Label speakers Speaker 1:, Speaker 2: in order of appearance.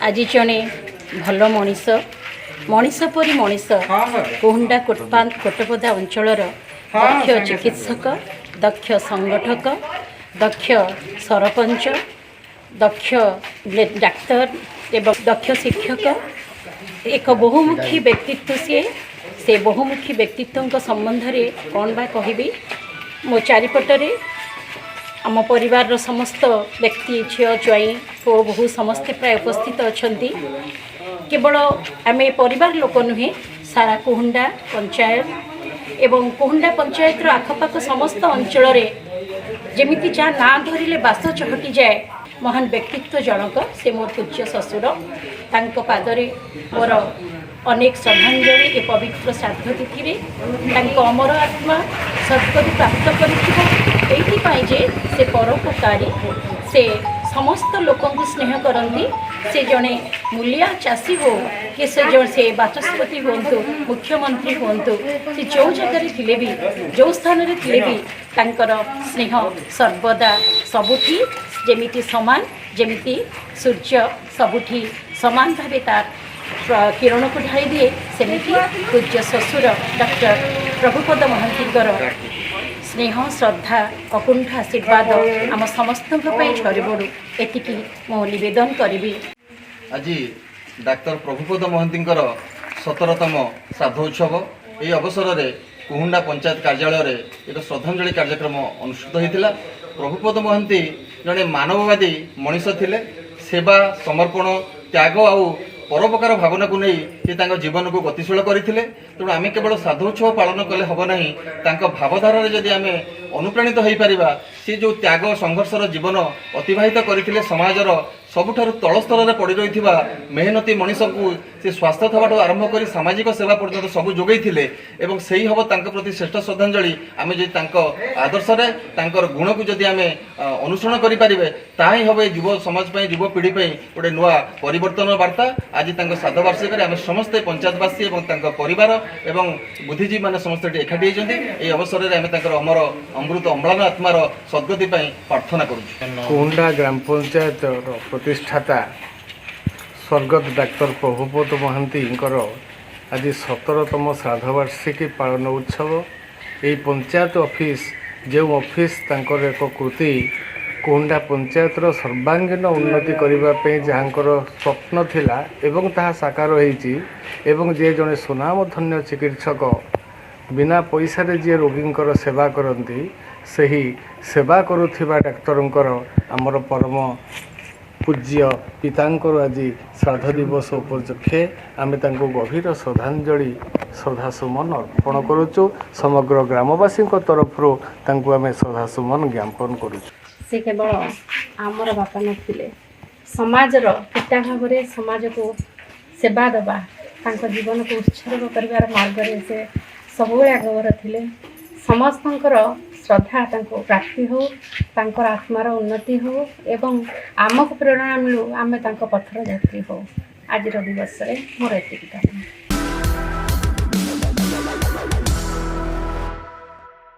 Speaker 1: आज जड़े भल मनीष मनीष परी मनीष कोहुंडा कोटपदा अंचलर दक्ष चिकित्सक दक्ष संगठक दक्ष सरपंच दक्ष डाक्तर एवं दक्ष शिक्षक एक बहुमुखी व्यक्तित्व से बहुमुखी व्यक्तित्व संबंध में कौन बा कहबी मो चारिपटरे आम परिवार समस्त व्यक्ति झील ज्वाई हो बहु समस्ते प्राय उपस्थित अच्छा केवल आम परिवार लोक नुहे सारा कोहुंडा पंचायत एवं कोहुंडा पंचायत आखपाख समस्त अंचल जमीती जहाँ ना धरले बास चहटी जाए महान व्यक्तित्व जनक से मोर पूज्य ससुर पादरे मोर अनेक श्रद्धांजलि ए पवित्र श्राद्ध तिथि अमर आत्मा सद्गति प्राप्त कर से परोपकारी से समस्त लोक स्नेह करती से जड़े मूलिया चाषी हो कि से बाचस्पति हूँ मुख्यमंत्री हूँ से जो जगह थे भी जो स्थान थे भी स्नेह सर्वदा सबुठी जेमिति समान जेमिति सूर्य सबुठी समान भाव तार किरण को ढाई दिए सेमिति पूज्य ससुर डॉक्टर प्रभुपद महांतीकर स्नेह श्रद्धा अकुंठ आशीर्वाद आम समस्त झरीबड़ू एतिकी मो निवेदन करी।
Speaker 2: आज डाक्टर प्रभुपद महांतीकर 17तम श्राद्धोत्सव ये अवसर में कोहुंडा पंचायत कार्यालय एक श्रद्धांजलि कार्यक्रम अनुष्ठित होता। प्रभुपद महांती जड़े मानववादी मनीष थिले सेवा समर्पण त्याग आउ परोपकार भावना को नहीं जीवन को गतिशील करते तेणु आम केवल श्राद्धोत्सव पालन कले हम ना भावधारा जदि आम अनुप्राणित हो पार सी जो त्याग संघर्षर जीवन अतिवाहित करते समाजर सबुठार तल स्तर में पड़ रही मेहनती मनीष को सी स्वास्थ्य थवाठ आरंभ कर सामाजिक सेवा पर्यटन सब जोगई एवं से ही हम प्रति श्रेष्ठ श्रद्धांजलि आम जी आदर्श गुण को जदि आम अनुसरण करें ताही हम युव समाज युव पीढ़ी गोटे नुआ परिवर्तन वार्ता आज श्राद्ध वार्षिक आम समस्ते पंचायतवासी और परिवार एवं बुद्धिजीवी मैंने समस्त एकाठी होती अवसर में आम अमर अमृत अम्लान आत्मार सद्गति प्रार्थना
Speaker 3: कोहुंडा ग्राम पंचायत प्रतिष्ठाता स्वर्गत डाक्टर प्रभुपद महांती आज 17तम श्राद्धवार्षिकी पालन उत्सव यही पंचायत ऑफिस जो ऑफिस तांकर एक कृति कोहुंडा पंचायतर सर्वांगीन उन्नति करने जहाँकर स्वप्न थिला एवं ताहा साकार होईची एवं जे जड़े सुनामधन्य चिकित्सक बिना पैसा जी रोगींकर सेवा करती सही सेवा करुथिबा डाक्तरंकर आमर परम पूज्य पितांकर आज श्राद्ध दिवस उपलक्षे आम गभीर श्रद्धांजलि श्रद्धासुमन अर्पण करुचु समग्र ग्रामवासी तरफ आम श्रद्धासुमन ज्ञापन करुचु।
Speaker 4: से केवल आमर बापा नथिले समाजर पिता भाव समाज को सेवा देवा जीवन को उत्सर्ग कर मार्ग से सब आगवर थे समस्तर श्रद्धा प्राप्ति हो आत्मार उन्नति हो एवं आमको प्रेरणा मिलू आम पथर यात्री हो आज दिवस मोर एतिक।